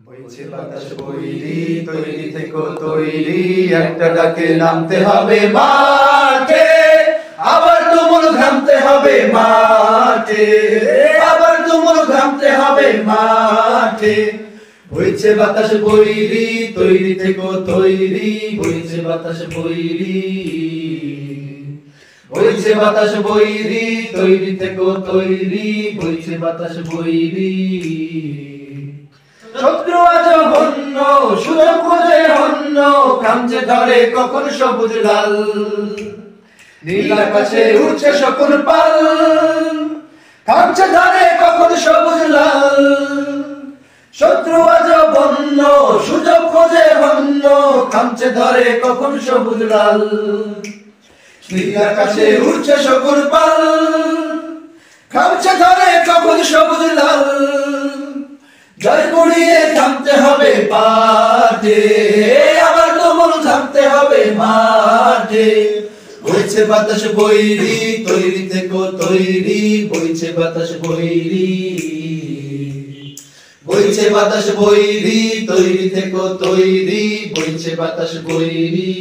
বইছে বাতাস বইরি তৈরি থেকো তৈরি একটা ডাকে নামতে হবে মাঠে আবার তুমুল ঘামতে হবে মাঠে আবার তুমুল ঘামতে হবে মাঠে বইছে বাতাস বইরি তৈরি থেকো তৈরি বইছে বাতাস বইরি বইছে বাতাস বইরি তৈরি থেকো তৈরি বইছে বাতাস বইরি শত্রু আজ বন্য সুযোগ খোঁজে অন্য কামচে ধরে কখন সবুজ লাল নীল আকাশে উঠছে শকুন পাল কামচে ধরে কখন সবুজ লাল শত্রু আজ বন্য সুযোগ খোঁজে অন্য কামচে ধরে কখন সবুজ লাল নীল আকাশে উঠছে শকুন পাল কামচে ধরে কখন সবুজ লাল জয় কুড়িয়ে থামতে হবে পাঠে আবার তুমুল থামতে হবে মাঠে বইছে বাতাস বইরি তৈরি থেকো তৈরি বইছে বাতাস বইরি বইছে বাতাস বইরি তৈরি থেকো তৈরি বইছে বাতাস বইরি